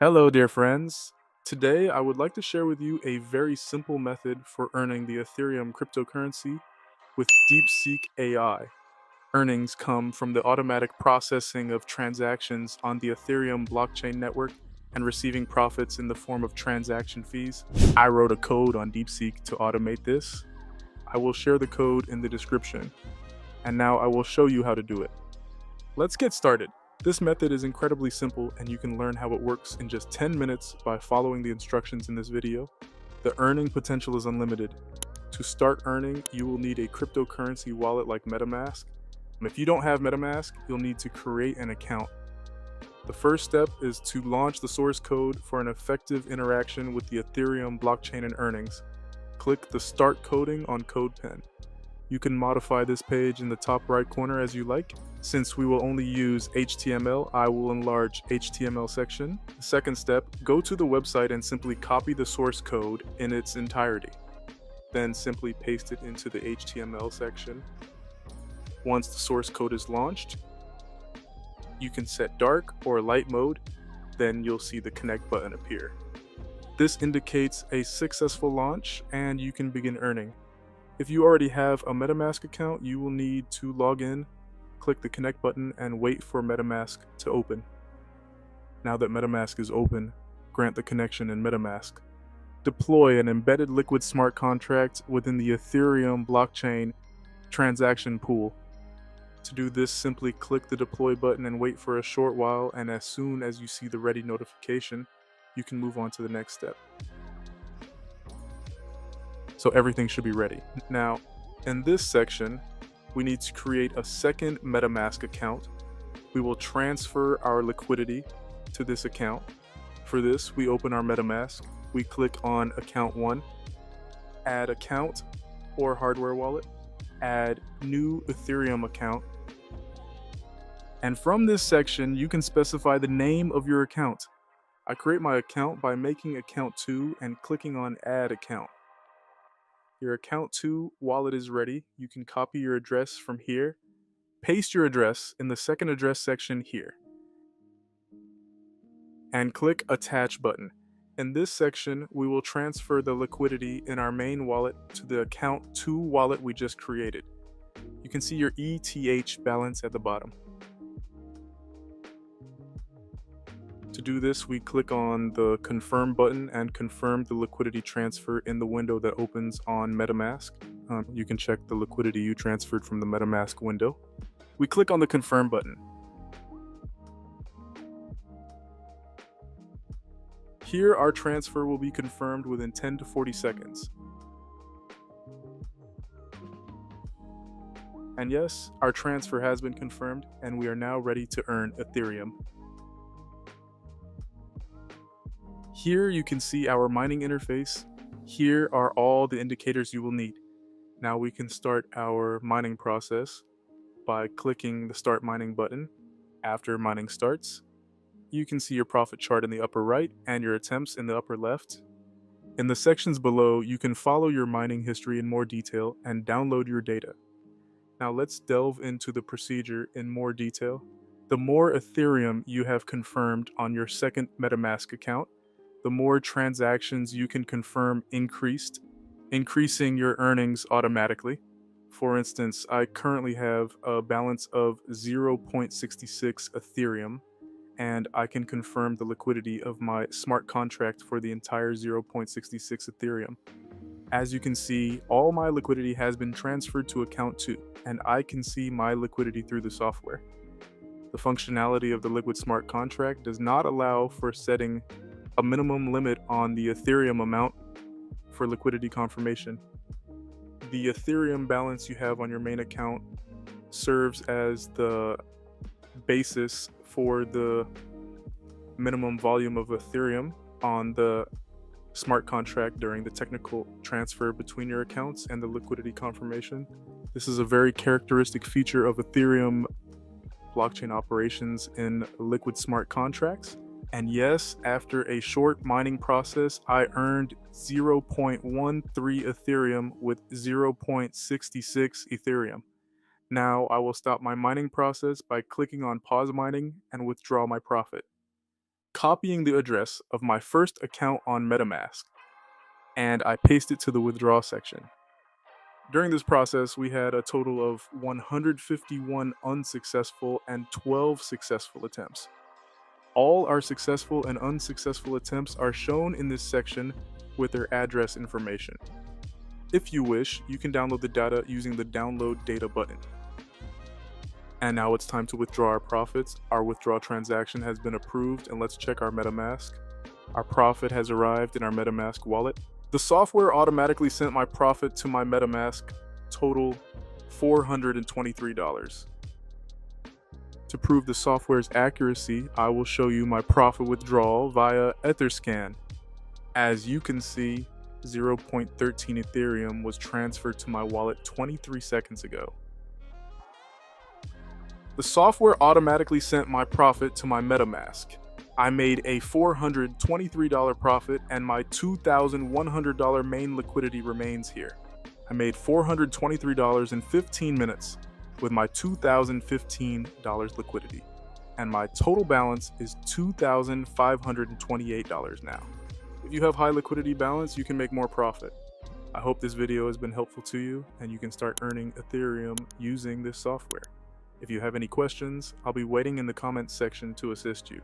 Hello, dear friends. Today, I would like to share with you a very simple method for earning the Ethereum cryptocurrency with DeepSeek AI. Earnings come from the automatic processing of transactions on the Ethereum blockchain network and receiving profits in the form of transaction fees. I wrote a code on DeepSeek to automate this. I will share the code in the description, and now I will show you how to do it. Let's get started. This method is incredibly simple and you can learn how it works in just 10 minutes by following the instructions in this video. The earning potential is unlimited. To start earning, you will need a cryptocurrency wallet like Metamask. And if you don't have Metamask, you'll need to create an account. The first step is to launch the source code for an effective interaction with the Ethereum blockchain and earnings. Click the Start Coding on Codepen. You can modify this page in the top right corner as you like. Since we will only use HTML, I will enlarge HTML section. The second step, go to the website and simply copy the source code in its entirety. Then simply paste it into the HTML section. Once the source code is launched, you can set dark or light mode, then you'll see the connect button appear. This indicates a successful launch and you can begin earning. If you already have a Metamask account, you will need to log in, click the connect button, and wait for Metamask to open. Now that Metamask is open, grant the connection in Metamask. Deploy an embedded liquid smart contract within the Ethereum blockchain transaction pool. To do this, simply click the deploy button and wait for a short while, and as soon as you see the ready notification, you can move on to the next step. So everything should be ready. Now, in this section, we need to create a second Metamask account. We will transfer our liquidity to this account. For this, we open our Metamask. We click on account 1, add account or hardware wallet, add new Ethereum account. And from this section, you can specify the name of your account. I create my account by making account 2 and clicking on add account. Your account 2 wallet is ready. You can copy your address from here, paste your address in the second address section here, and click attach button. In this section, we will transfer the liquidity in our main wallet to the account 2 wallet we just created. You can see your ETH balance at the bottom. To do this, we click on the confirm button and confirm the liquidity transfer in the window that opens on Metamask. You can check the liquidity you transferred from the Metamask window. We click on the confirm button. Here, our transfer will be confirmed within 10 to 40 seconds. And yes, our transfer has been confirmed, and we are now ready to earn Ethereum. Here you can see our mining interface. Here are all the indicators you will need. Now we can start our mining process by clicking the Start Mining button. After mining starts, you can see your profit chart in the upper right and your attempts in the upper left. In the sections below, you can follow your mining history in more detail and download your data. Now let's delve into the procedure in more detail. The more Ethereum you have confirmed on your second Metamask account, the more transactions you can confirm increasing your earnings automatically. For instance, I currently have a balance of 0.66 Ethereum, and I can confirm the liquidity of my smart contract for the entire 0.66 Ethereum. As you can see, all my liquidity has been transferred to account 2, and I can see my liquidity through the software. The functionality of the Liquid Smart Contract does not allow for setting a minimum limit on the Ethereum amount for liquidity confirmation. The Ethereum balance you have on your main account serves as the basis for the minimum volume of Ethereum on the smart contract during the technical transfer between your accounts and the liquidity confirmation. This is a very characteristic feature of Ethereum blockchain operations in liquid smart contracts. And yes, after a short mining process, I earned 0.13 Ethereum with 0.66 Ethereum. Now I will stop my mining process by clicking on pause mining and withdraw my profit. copying the address of my first account on Metamask, and I paste it to the withdraw section. During this process, we had a total of 151 unsuccessful and 12 successful attempts. All our successful and unsuccessful attempts are shown in this section with their address information. If you wish, you can download the data using the Download Data button. And now it's time to withdraw our profits. Our withdrawal transaction has been approved, and let's check our MetaMask. Our profit has arrived in our MetaMask wallet. The software automatically sent my profit to my MetaMask, total $423. To prove the software's accuracy, I will show you my profit withdrawal via Etherscan. As you can see, 0.13 Ethereum was transferred to my wallet 23 seconds ago. The software automatically sent my profit to my MetaMask. I made a $423 profit, and my $2,100 main liquidity remains here. I made $423 in 15 minutes with my $2,015 liquidity, and my total balance is $2,528 now. If you have high liquidity balance, you can make more profit. I hope this video has been helpful to you, and you can start earning Ethereum using this software. If you have any questions, I'll be waiting in the comments section to assist you.